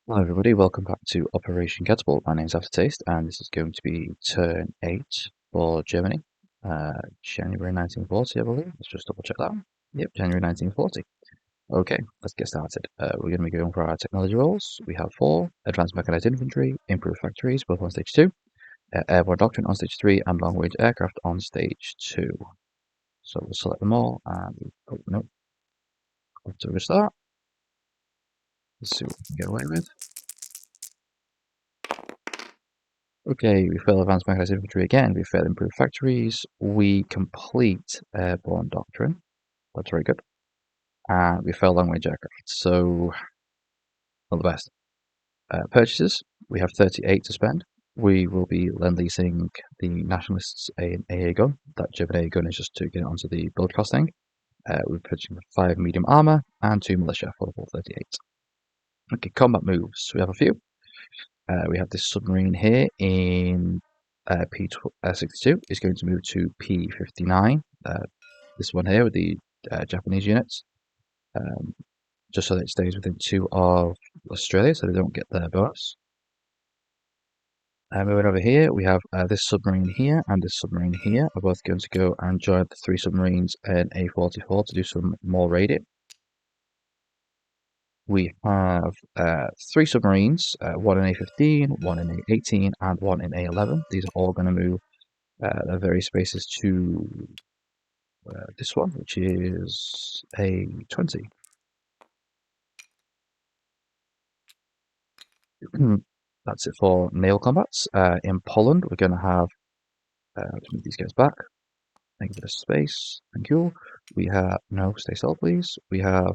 Hello everybody, welcome back to Operation Catapult. My name's Aftertaste and this is going to be turn 8 for Germany. January 1940 I believe. Let's just double check that. Yep, January 1940. Okay, let's get started. We're going to be going for our technology roles. We have 4, Advanced Mechanized Infantry, Improved Factories, both on stage 2, Airborne Doctrine on stage 3 and Long Range Aircraft on stage 2. So we'll select them all and, oh no, have to restart. Let's see what we can get away with. Okay, we fail Advanced Mechanized Infantry again, we fail Improved Factories, we complete Airborne Doctrine, that's very good, and we fail Long Range Aircraft, so not the best. Purchases, we have 38 to spend. We will be lend-leasing the Nationalists an AA gun. That German AA gun is just to get it onto the build costing. We're purchasing 5 medium armour and 2 militia for the full 38. Okay, combat moves, we have a few. We have this submarine here in P62 is going to move to P59. This one here with the Japanese units, just so that it stays within 2 of Australia, so they don't get their bonus. Moving over here, we have this submarine here and this submarine here are both going to go and join the 3 submarines in A44 to do some more raiding. We have 3 submarines, 1 in A15, 1 in A18, and 1 in A11. These are all going to move their various spaces to this one, which is A20. That's it for naval combats. In Poland, we're going to have, let's move these guys back. Make a bit of space. Thank you. We have, no, stay still, please. We have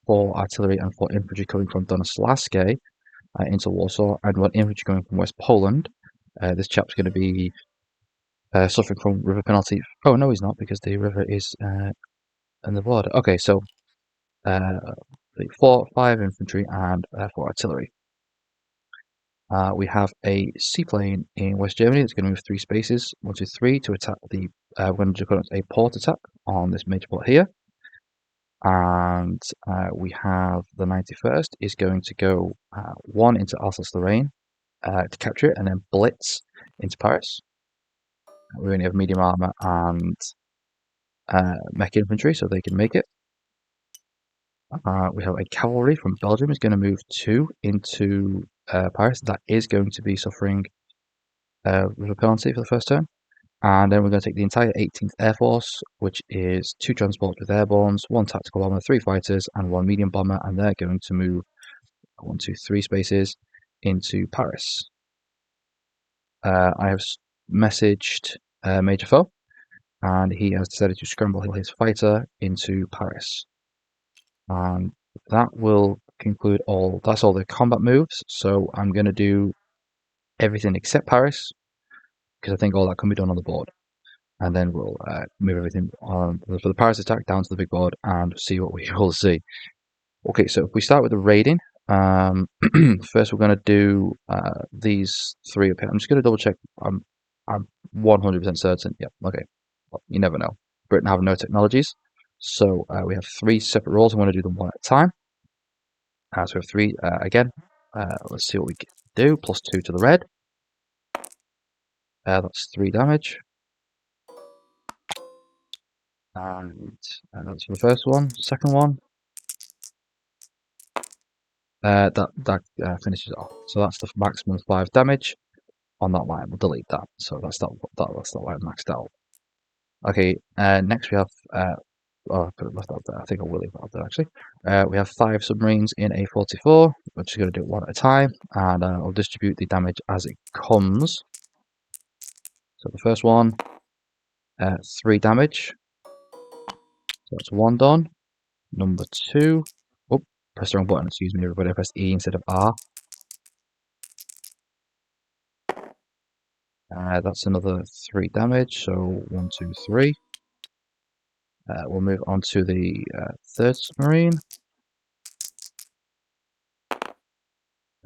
4 artillery and 4 infantry coming from Donoslaske into Warsaw, and 1 infantry coming from West Poland. This chap's going to be suffering from river penalty. Oh, no, he's not, because the river is in the border. Okay, so 5 infantry and 4 artillery. We have a seaplane in West Germany that's going to move 3 spaces, 1, 2, 3, to attack the. We're going to do a port attack on this major port here. And we have the 91st is going to go 1 into Alsace-Lorraine to capture it, and then blitz into Paris. We only have medium armor and mech infantry, so they can make it. We have a cavalry from Belgium is going to move 2 into Paris. That is going to be suffering river penalty for the first turn. And then we're going to take the entire 18th Air Force, which is 2 transports with airbornes, 1 tactical bomber, 3 fighters, and 1 medium bomber, and they're going to move 1, 2, 3 spaces into Paris. I have messaged Major Foe, and he has decided to scramble his fighter into Paris. And that will conclude that's all the combat moves, so I'm going to do everything except Paris, because I think all that can be done on the board. And then we'll move everything on for the Paris attack down to the big board and see what we will see. Okay, so if we start with the raiding, first we're going to do these 3 up here. I'm just going to double check. I'm 100% certain. Yep, okay. Well, you never know. Britain have no technologies. So we have 3 separate roles. I'm going to do them one at a time. So we have 3 again. Let's see what we can do. +2 to the red. That's 3 damage. And that's for the first one. Second one. That finishes off. So that's the maximum 5 damage on that line. We'll delete that. So that's not line maxed out. Okay. Next we have. Oh, I put it left out there. I think I will leave that out there actually. We have 5 submarines in A44. We're just going to do it one at a time, and I'll distribute the damage as it comes. So the first one, 3 damage. So that's 1 done. Number 2. Oh, press the wrong button. Excuse me, everybody. I pressed E instead of R. That's another 3 damage. So 1, 2, 3. We'll move on to the 3rd submarine.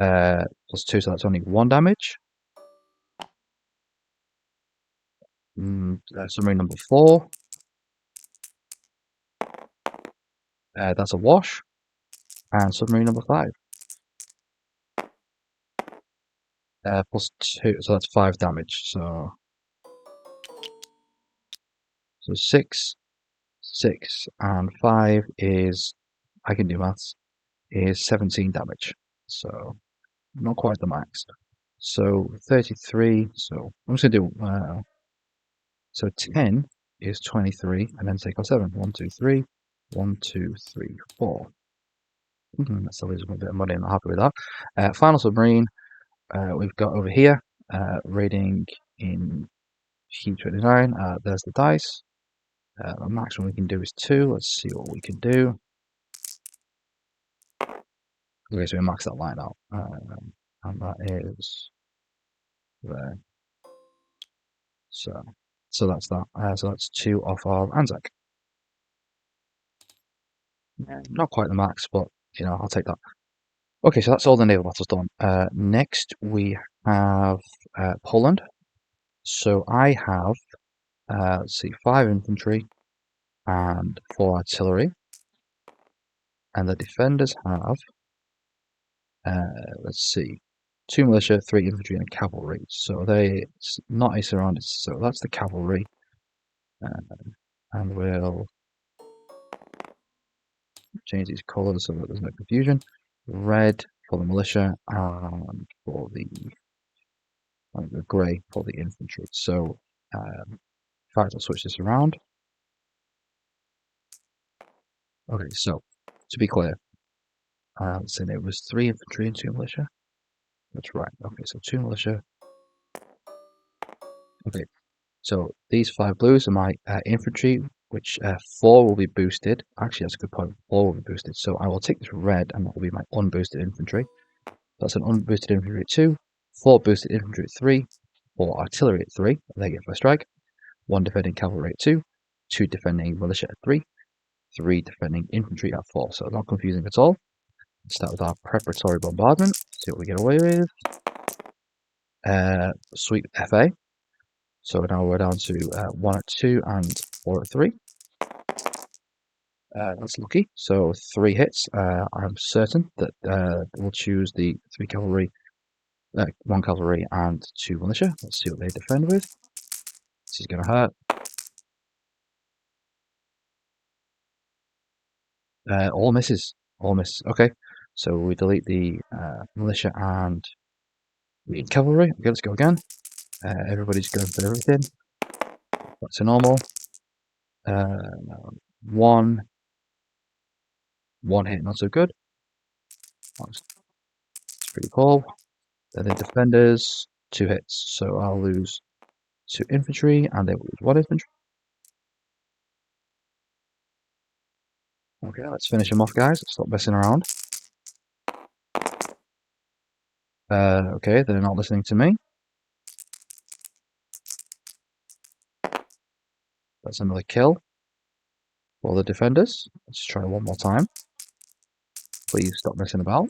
+2, so that's only 1 damage. Submarine number 4. That's a wash. And submarine number 5. Plus 2, so that's 5 damage. So 6, 6, and 5 is, I can do maths, is 17 damage. So not quite the max. So 33, so I'm just going to do, so 10 is 23, and then take off 7. 1, 2, 3, 1, 2, 3, 4. That still leaves a bit of money, I'm not happy with that. Final submarine, we've got over here, rating in T29, there's the dice. The maximum we can do is 2. Let's see what we can do. Okay, so we max that line out. And that is there. So that's that. So that's 2 off of Anzac. Not quite the max, but I'll take that. Okay, so that's all the naval battles done. Next we have Poland. So I have let's see, 5 infantry and 4 artillery, and the defenders have let's see, 2 militia, 3 infantry, and a cavalry. So it's not a surrounded. So that's the cavalry, and we'll change these colours so that there's no confusion. Red for the militia and for the grey for the infantry. So, in fact, I'll switch this around. Okay, so to be clear, let's say it was 3 infantry and 2 militia. That's right. Okay, so 2 militia. Okay, so these 5 blues are my infantry, which 4 will be boosted. Actually, that's a good point. 4 will be boosted. So I will take this red, and that will be my unboosted infantry. That's an unboosted infantry at 2, 4 boosted infantry at 3, 4 artillery at 3, they get first strike, 1 defending cavalry at 2, 2 defending militia at 3, 3 defending infantry at 4. So not confusing at all. Let's start with our preparatory bombardment, see what we get away with. Sweep FA. So now we're down to 1 at 2 and 4 at 3. That's lucky. So 3 hits. I'm certain that we'll choose the 3 cavalry, 1 cavalry and 2 militia. Let's see what they defend with. This is going to hurt. All misses. All misses. Okay. So we delete the militia and the cavalry. Okay, let's go again. Everybody's going for everything. Back to normal. One hit, not so good. That's pretty cool. Then the defenders, 2 hits. So I'll lose 2 infantry, and they will lose 1 infantry. Okay, let's finish them off, guys. Stop messing around. Okay, they're not listening to me. That's another kill for the defenders. Let's try one more time. Please stop messing about.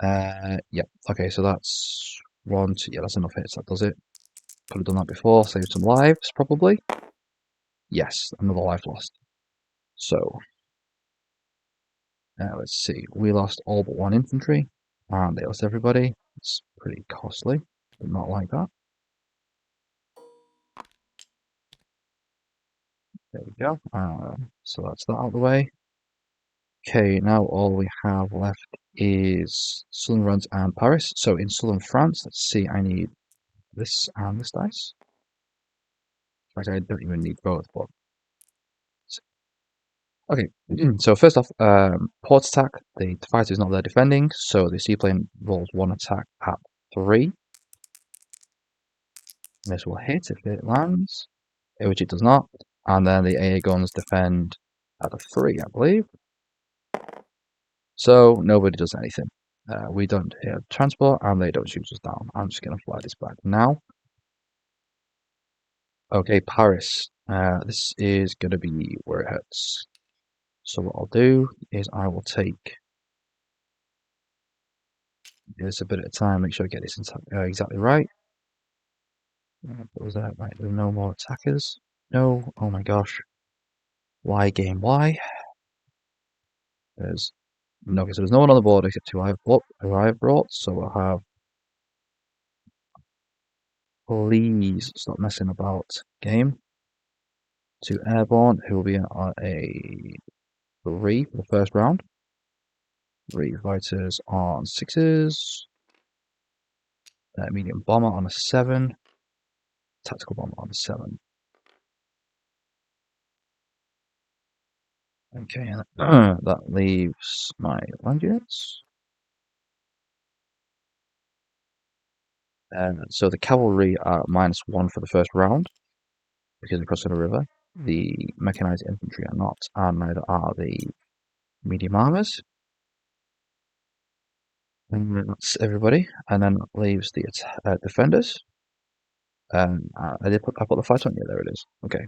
Yep. Okay, so that's 1, 2. Yeah, that's enough hits. That does it. Could have done that before. Saved some lives, probably. Yes, another life lost. So, let's see. We lost all but 1 infantry, and they lost everybody. It's pretty costly. But not like that. There we go. So that's that out of the way. Okay, now all we have left is Southern France and Paris. So in Southern France, let's see, I need this and this dice. In fact, I don't even need both, but... Okay, so first off, port attack. The fighter is not there defending, so the seaplane rolls 1 attack at 3. This will hit if it lands, which it does not. And then the AA guns defend at a 3, I believe. So nobody does anything. We don't hit transport, and they don't shoot us down. I'm just going to fly this back now. Okay, Paris. This is going to be where it hurts. So what I'll do is I will take this a bit at a time, make sure I get this exactly right. What was that? Right, there's no more attackers. No, oh my gosh. Why game? Why? There's no, so there's no one on the board except who I have brought. So I'll have Please stop messing about. Game. 2 airborne, who will be on a 3 for the first round. 3 fighters on 6s. Medium bomber on a 7. Tactical bomber on a 7. Okay, that leaves my land units. So the cavalry are -1 for the first round because we're crossing a river. The mechanized infantry are not, and neither are the medium armors. And that's everybody. And then that leaves the defenders. I put the fight on. Yeah, there it is. Okay.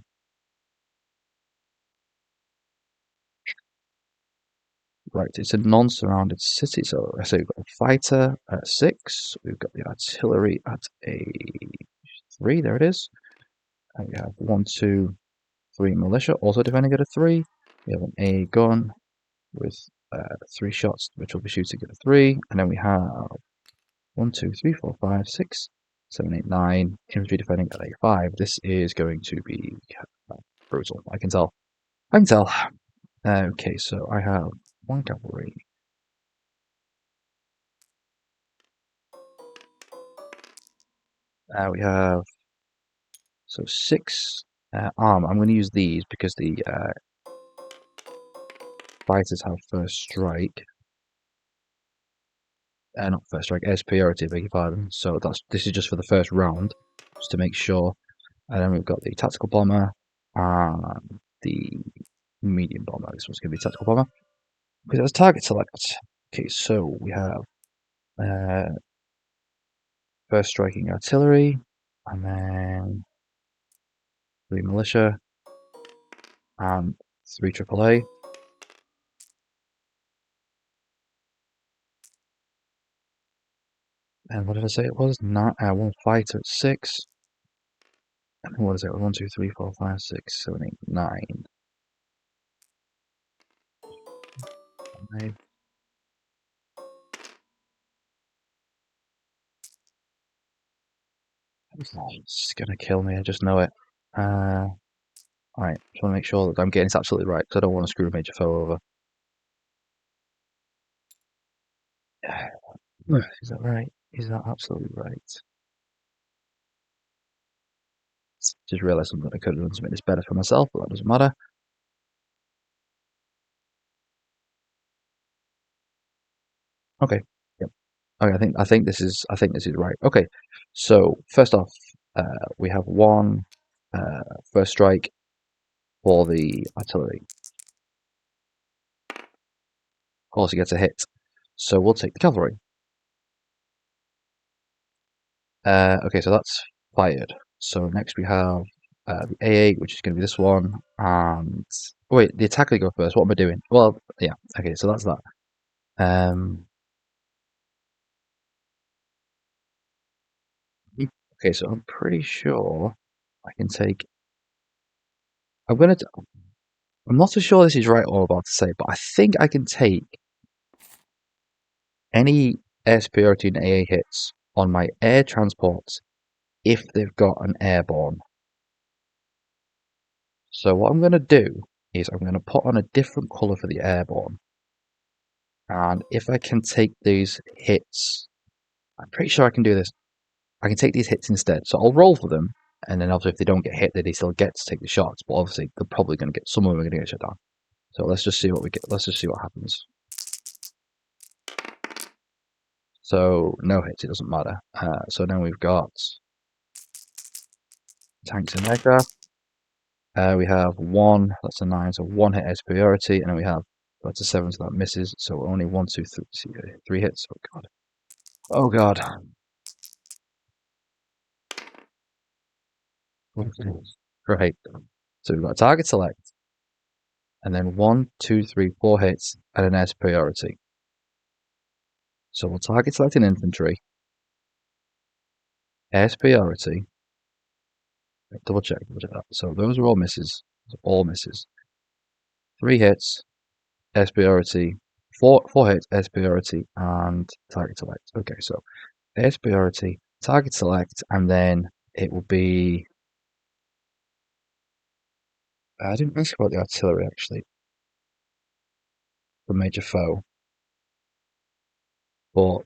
Right, it's a non-surrounded city, so I say we've got a fighter at 6, we've got the artillery at a 3, there it is, and we have 1, 2, 3 militia, also defending at a 3, we have an A gun with 3 shots, which will be shooting at a 3, and then we have 1, 2, 3, 4, 5, 6, 7, 8, 9 infantry defending at a 5. This is going to be brutal, I can tell. I can tell. Okay, so I have 1 cavalry. We have 6 armor. I'm going to use these because the fighters have first strike. Not first strike, air superiority, beg your pardon. So this is just for the first round, just to make sure. And then we've got the tactical bomber and the medium bomber. This one's going to be tactical bomber because it's target select. Okay, so we have first striking artillery, and then 3 militia, and 3 AAA. And what did I say it was? 1 fighter at 6. And what is it? 1, 2, 3, 4, 5, 6, 7, 8, 9. 5. It's gonna kill me, I just know it. Alright, just want to make sure that I'm getting this absolutely right, because I don't want to screw a major foe over. Is that right? Is that absolutely right? Just realised something I could have done to make this better for myself, but that doesn't matter. Okay. Yep. Okay, I think this is right. Okay. So first off, we have 1 first strike for the artillery. Of course, he gets a hit. So we'll take the cavalry. Okay, so that's fired. So next we have the A8, which is going to be this one, and oh, wait, the attacker go first. What am I doing? Well, yeah. Okay, so that's that. Okay, so I'm pretty sure I can take. I'm gonna. I'm not so sure this is right what I'm about to say, but I think I can take any air superiority and AA hits on my air transports if they've got an airborne. So what I'm going to do is I'm going to put on a different colour for the airborne. And if I can take these hits, I'm pretty sure I can do this. I can take these hits instead. So I'll roll for them, and then obviously if they don't get hit, they still get to take the shots. But obviously they're probably going to get, some of them are going to get shut down. So let's just see what we get. Let's just see what happens. So no hits, it doesn't matter. So now we've got tanks and aircraft. We have 1, that's a 9, so 1 hit air superiority, and then we have, that's a 7, so that misses, so only 1, 2, 3 hits. Oh god. Oh god. Right. So we've got a target select, and then 1, 2, 3, 4 hits, and an air superiority. So we'll target select an infantry, air superiority, double check that. So those are all misses. All misses. 3 hits, air superiority, 4 hits, air superiority, and target select. Okay, so air superiority, target select, and then it will be. I didn't ask about the artillery actually, the major foe, but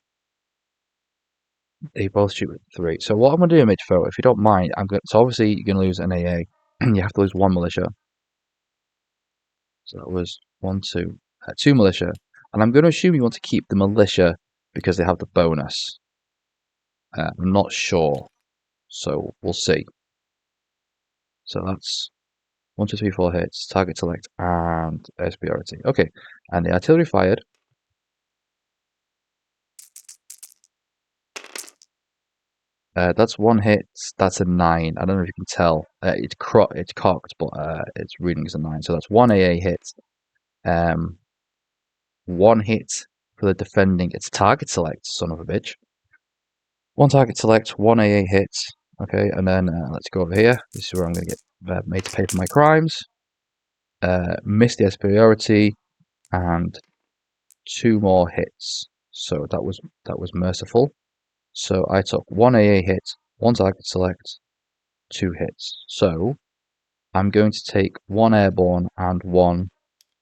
they both shoot with 3. So what I'm gonna do in major foe, if you don't mind, I'm going. So obviously you're gonna lose an AA. You have to lose 1 militia. So that was 1, 2, 2 militia, and I'm going to assume you want to keep the militia because they have the bonus. I'm not sure, so we'll see. So that's 1, 2, 3, 4 hits, target select, and superiority. Okay, and the artillery fired. That's 1 hit. That's a 9. I don't know if you can tell. It's cocked, but its reading is a 9. So that's 1 AA hit. 1 hit for the defending. It's target select, son of a bitch. 1 target select, 1 AA hit. Okay, and then let's go over here. This is where I'm going to get made to pay for my crimes. Missed the superiority, and 2 more hits. So that was merciful. So I took 1 AA hit, 1 target select, 2 hits. So I'm going to take 1 airborne and 1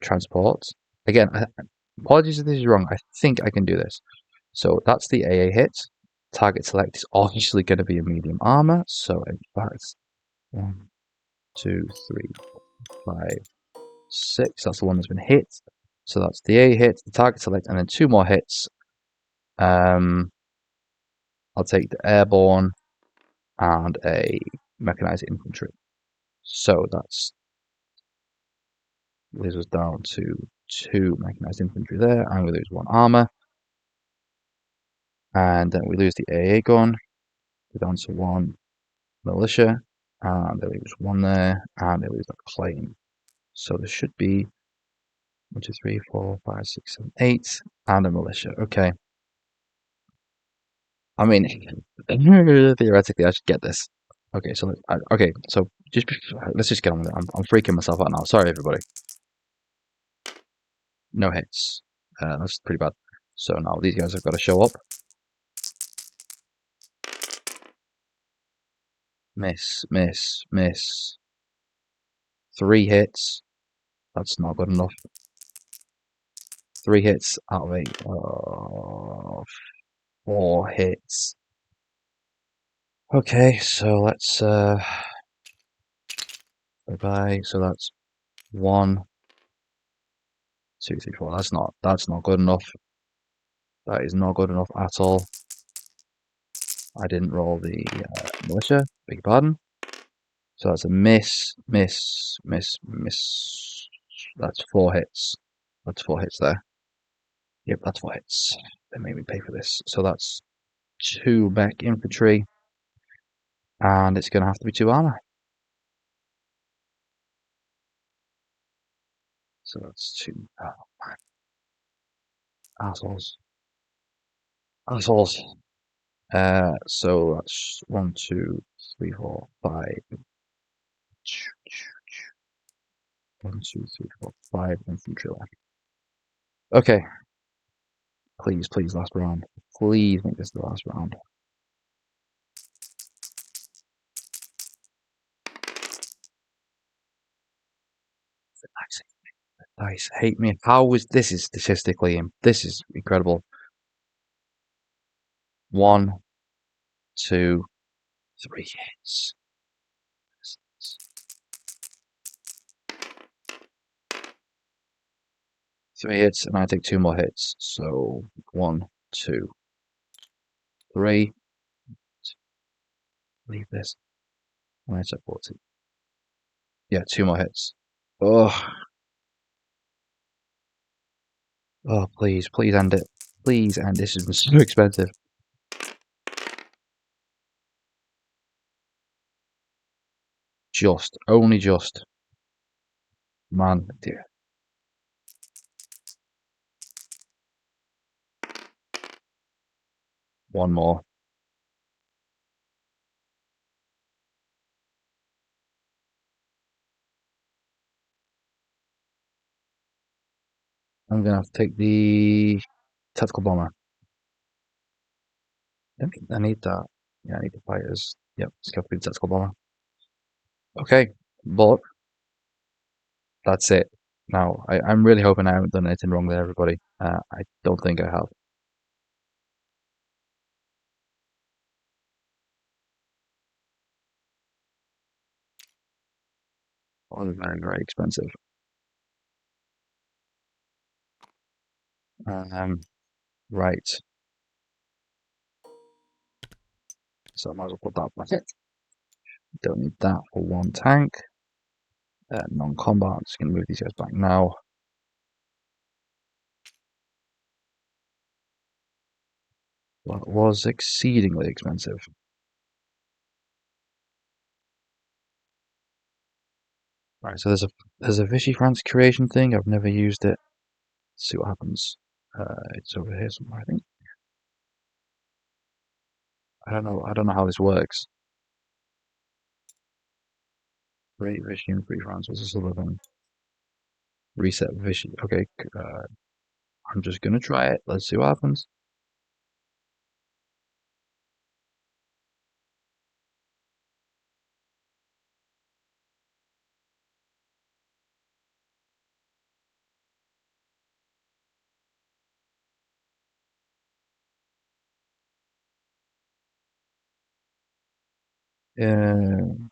transport. Again, apologies if this is wrong. I think I can do this. So that's the AA hit. Target select is obviously going to be a medium armor. So in fact, 1, 2, 3, 4, 5, 6. That's the one that's been hit. So that's the A hit, the target select, and then 2 more hits. I'll take the airborne and a mechanized infantry. So that's leaves us down to 2 mechanized infantry there, and we lose 1 armor. And then we lose the AA gun. We're down to 1 militia, and they lose 1 there, and they lose that plane. So there should be 1, 2, 3, 4, 5, 6, 7, 8, and a militia. Okay. I mean, theoretically, I should get this. Okay, so let's just get on with it. I'm freaking myself out now. Sorry, everybody. No hits. That's pretty bad. So now these guys have got to show up. Miss, miss, miss. 3 hits. That's not good enough. 3 hits out of 8. 4 hits. Okay, so let's bye. So that's 1, 2, 3, 4. That's not good enough. That is not good enough at all. I didn't roll the militia. Beg your pardon. So that's a miss, miss, miss, miss. That's 4 hits. That's 4 hits there. Yep, that's 4 hits. They made me pay for this. So that's 2 mech infantry. And it's going to have to be 2 armor. So that's 2. Oh, man. Assholes. Assholes. So that's 1, 2, 3, 4, 5. 1, 2, 3, 4, 5 infantry left. Okay. Please, please, last round. Please make this the last round. Dice hate me. How is this is statistically this is incredible. 1, 2, 3 hits. 3 hits, and I take 2 more hits. So 1, 2, 3. Leave this. And I took 40. Yeah, 2 more hits. Oh, oh, please, please end it. Please end. This is so expensive. Only just. Man, dear. One more. I'm gonna have to take the tactical bomber. I need that. Yeah, I need the fighters. Yep, Scaffolding Tactical Bomber. Okay, but that's it. Now, I'm really hoping I haven't done anything wrong there, everybody. I don't think I have. All very, very expensive. Um, right. So I might as well put that back. Don't need that for one tank. Non-combat. I'm just going to move these guys back now. Well, it was exceedingly expensive. Right, so there's a Vichy France creation thing. I've never used it. Let's see what happens. It's over here somewhere, I think. I don't know. I don't know how this works. Great Vichy and Free France. What's this other thing? Reset Vichy. Okay, I'm just gonna try it. Let's see what happens. Uh,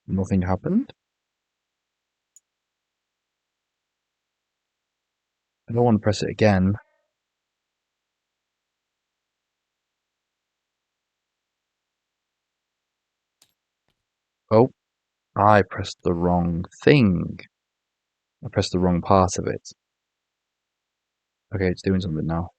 Nothing happened. I don't want to press it again. Oh, I pressed the wrong thing. I pressed the wrong part of it. Okay, it's doing something now.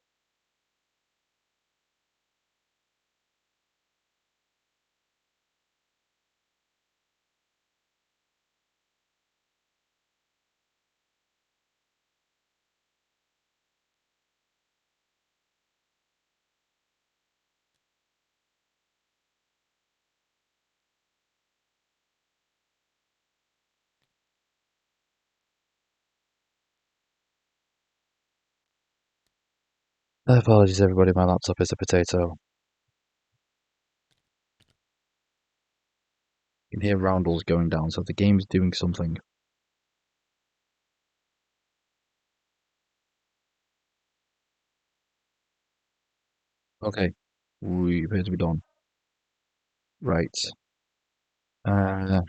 Apologies, everybody. My laptop is a potato. You can hear roundels going down, so the game's doing something. Okay, we appear to be done. Right. Uh,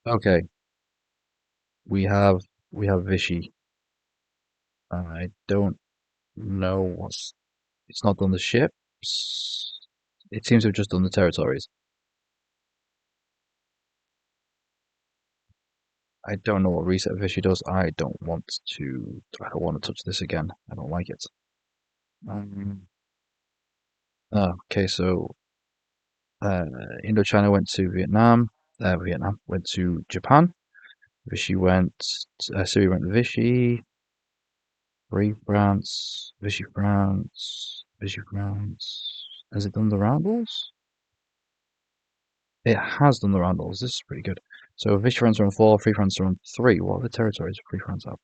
okay. We have Vichy. I don't know what's. It's not done the ships. It seems to have just done the territories. I don't know what reset Vichy does. I don't want to. I don't want to touch this again. I don't like it. Um, okay, so uh, Indochina went to Vietnam. Vietnam went to Japan. Vichy went. Syria went to Vichy. Free France. Vichy France. Vichy France. Has it done the roundels? It has done the roundels. This is pretty good. So Vichy France are on 4, Free France are on 3. What are the territories Free France have?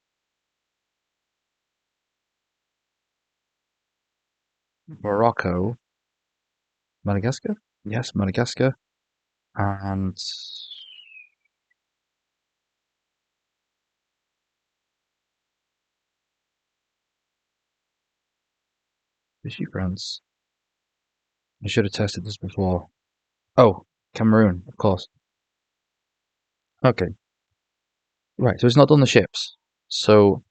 Morocco. Madagascar? Yes, Madagascar. And Vichy France. I should have tested this before. Oh, Cameroon, of course. Okay, right. So it's not on the ships. So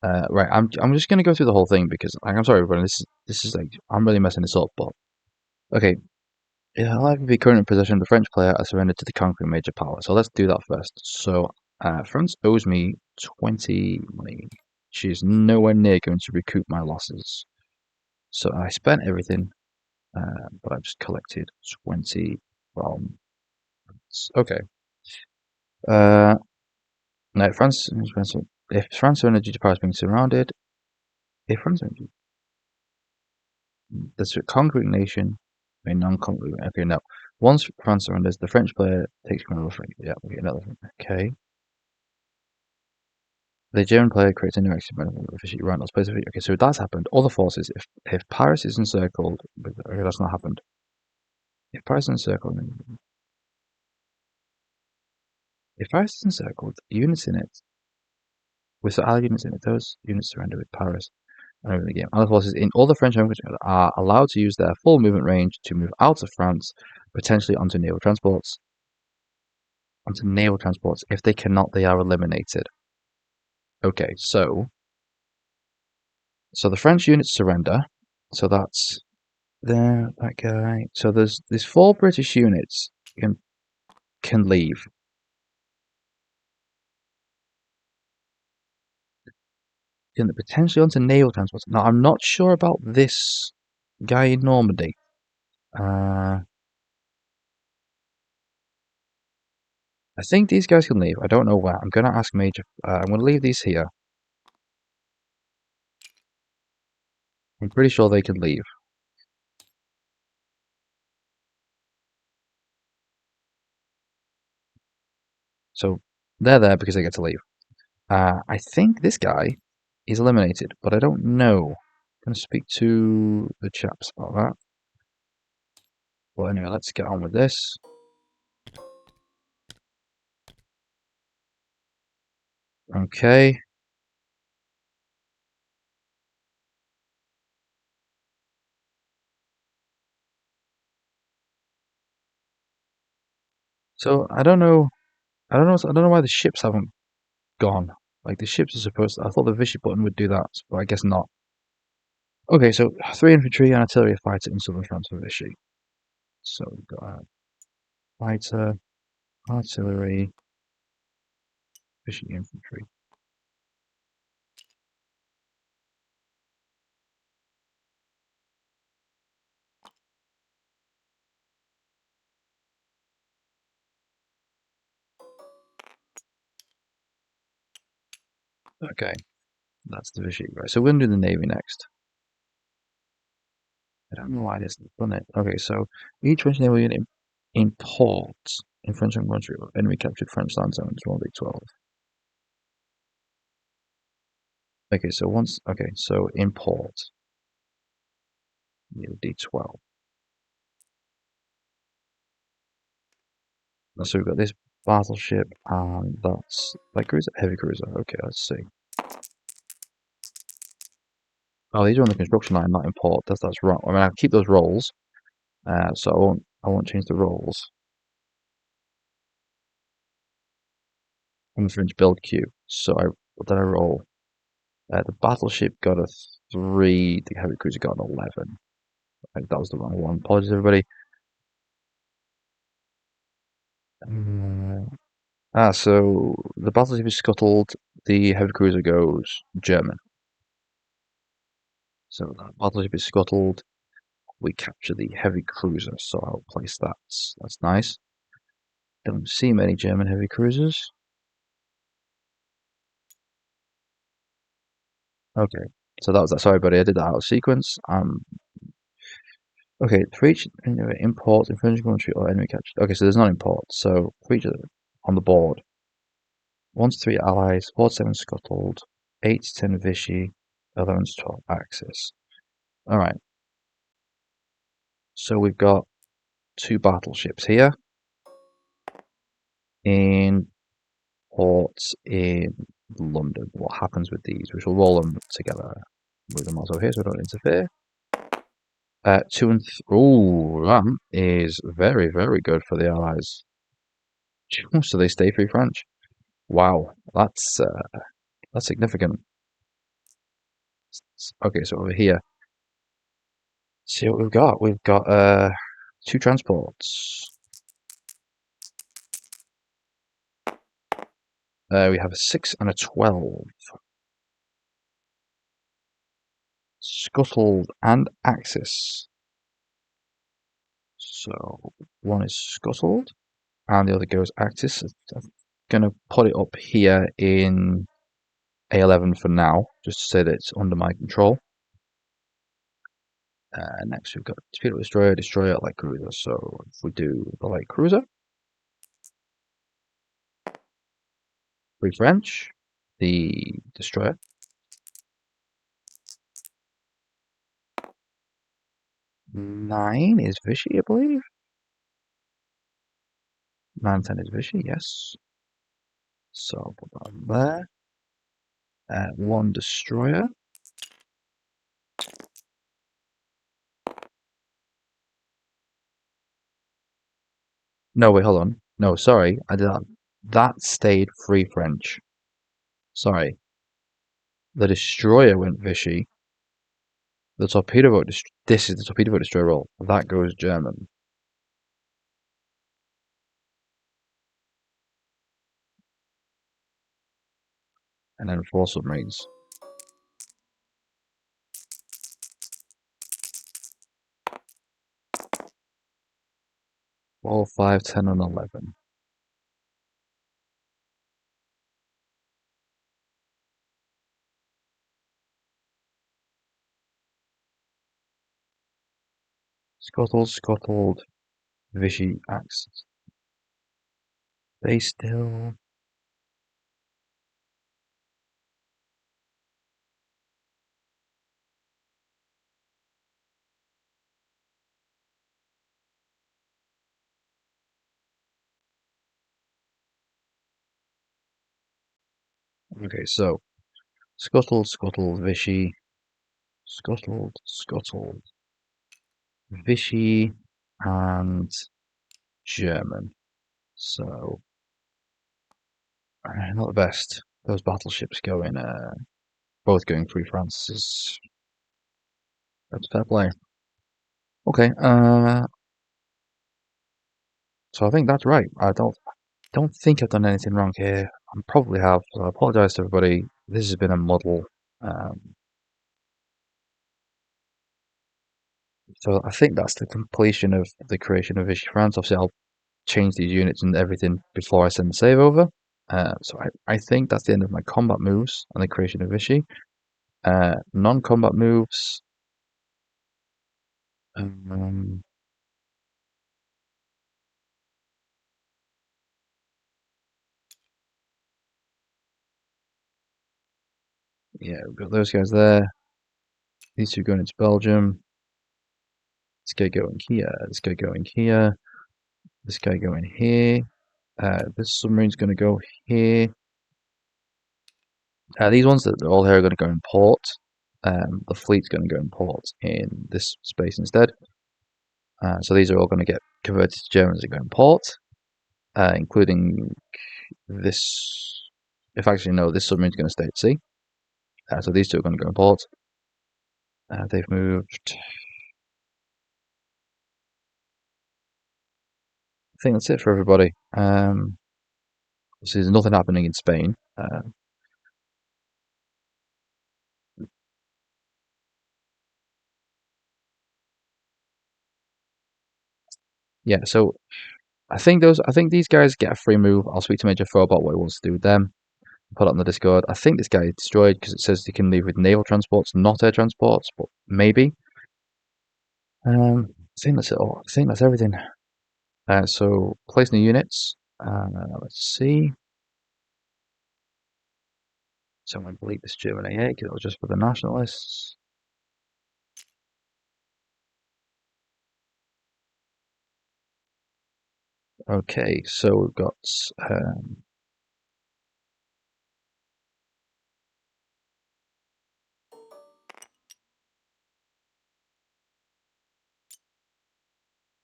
right, I'm just gonna go through the whole thing because I'm sorry, everybody. This is like I'm really messing this up. But okay, yeah, like the current position, the French player has surrendered to the conquering major power. So let's do that first. So France owes me 20 money. She's nowhere near going to recoup my losses. So I spent everything, but I've just collected 20 from. Okay. Uh, no, if France energy power is being surrounded, if France energy, that's a conquering nation, a non-conquering. Okay, no. Once France surrenders, the French player takes control of. Yeah, we get another thing. Okay. The German player creates a new experimental efficiency right. Let's play the Okay, so that's happened. Other forces. If Paris is encircled, okay, that's not happened. If Paris is encircled, if Paris is encircled, units in it with allied units in it, those units surrender with Paris and over the game. Other forces in all the French home countries are allowed to use their full movement range to move out of France, potentially onto naval transports. Onto naval transports. If they cannot, they are eliminated. Okay, so the French units surrender. So that's there, that guy. So there's 4 British units can leave. Can potentially onto naval transports. Now I'm not sure about this guy in Normandy. I think these guys can leave. I don't know where. I'm gonna ask Major. I'm gonna leave these here. I'm pretty sure they can leave. So they're there because they get to leave. I think this guy is eliminated, but I don't know. I'm gonna speak to the chaps about that. But anyway, let's get on with this. Okay. So I don't know. I don't know why the ships haven't gone. Like the ships are supposed to. I thought the Vichy button would do that, but I guess not. Okay, so 3 infantry and artillery fighter in southern France for Vichy. So we've got fighter, artillery, Vichy infantry. Okay, that's the Vichy. Right, so we're gonna do the navy next. I don't know why this has done it. Okay, so each French naval unit imports in French and country of enemy captured French land zones 1v12. Okay, so import D12. So we've got this battleship, and that's light cruiser, heavy cruiser. Okay, let's see. Oh, these are on the construction line, not import. That's wrong. I mean, I keep those rolls, so I won't change the rolls. I'm a French build queue. So what did I roll? The battleship got a 3. The heavy cruiser got an 11. That was the wrong one. Apologies, everybody. So the battleship is scuttled. The heavy cruiser goes German. So the battleship is scuttled. We capture the heavy cruiser. So I'll place that. That's nice. Don't see many German heavy cruisers. Okay. So that was that. Sorry, buddy. I did that out of sequence. Okay, for each import, infringing country, or enemy captured. Okay, so there's not import. So for each on the board, 1 to 3 allies, 4 to 7 scuttled, 8 to 10 Vichy, 11 to 12 Axis. Alright, so we've got 2 battleships here in ports in London. What happens with these? We shall roll them together. Move them also here so we don't interfere. 2 and 3. Ooh, that is very, very good for the allies. So they stay free French. Wow, that's significant. Okay, so over here, see what we've got. We've got 2 transports. We have a 6 and a 12. Scuttled and Axis. So one is scuttled, and the other goes Axis. I'm gonna put it up here in A11 for now, just to say that it's under my control. Next, we've got torpedo destroyer, light cruiser. So if we do the light cruiser, free French. the destroyer. Nine is Vichy, I believe. 9, 10 is Vichy, yes. So I'll put that on there. One destroyer. No, wait, hold on. No, sorry, I did that. That stayed free French. Sorry. The destroyer went Vichy. The torpedo boat. This is the torpedo boat destroyer roll. That goes German. And then 4 submarines. Four, 5, 10, and 11. Scuttled, Vichy axes. They still. Okay, so Scuttled, Vichy. Scuttled, Vichy, and German. So, not the best. Those battleships going, both going through France is that's fair play. Okay, so I think that's right. I don't think I've done anything wrong here. I probably have, so I apologise to everybody. This has been a muddle. Um, so I think that's the completion of the creation of Vichy France. Obviously, I'll change these units and everything before I send the save over. So I think that's the end of my combat moves and the creation of Vichy. Non-combat moves. Um, yeah, we've got those guys there. These two going into Belgium. This guy going here. This guy going here. This guy going here. This submarine's going to go here. These ones that are all here are going to go in port. The fleet's going to go in port in this space instead. So these are all going to get converted to Germans that go in port, including this. If actually no, this submarine's going to stay at sea. So these two are going to go in port. They've moved. I think that's it for everybody. So there's nothing happening in Spain. Yeah, so I think these guys get a free move. I'll speak to Major Thor about what he wants to do with them. Put it on the Discord. I think this guy is destroyed because it says he can leave with naval transports, not air transports, but maybe. I think that's it all. I think that's everything. So placing the units. Let's see. So I'm going to delete this German AA because it was just for the nationalists. Okay, so we've got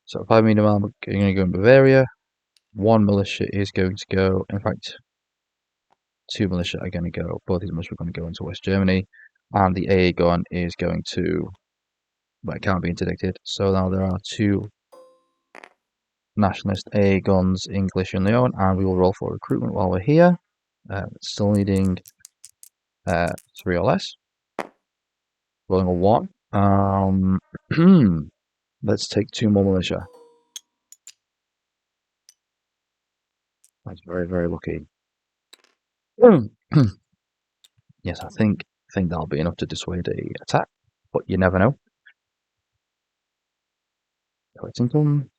so 5 medium armor going to go in Bavaria. One militia is going to go. In fact, 2 militia are going to go. Both these militia are going to go into West Germany, and the AA gun is going to. But it can't be interdicted. So now there are 2 nationalist AA guns, English and Leon, and we will roll for recruitment while we're here. Still needing 3 or less. Rolling a 1. Let's take 2 more militia. That's very, very lucky. Yes, I think that'll be enough to dissuade a attack, but you never know. Collecting them.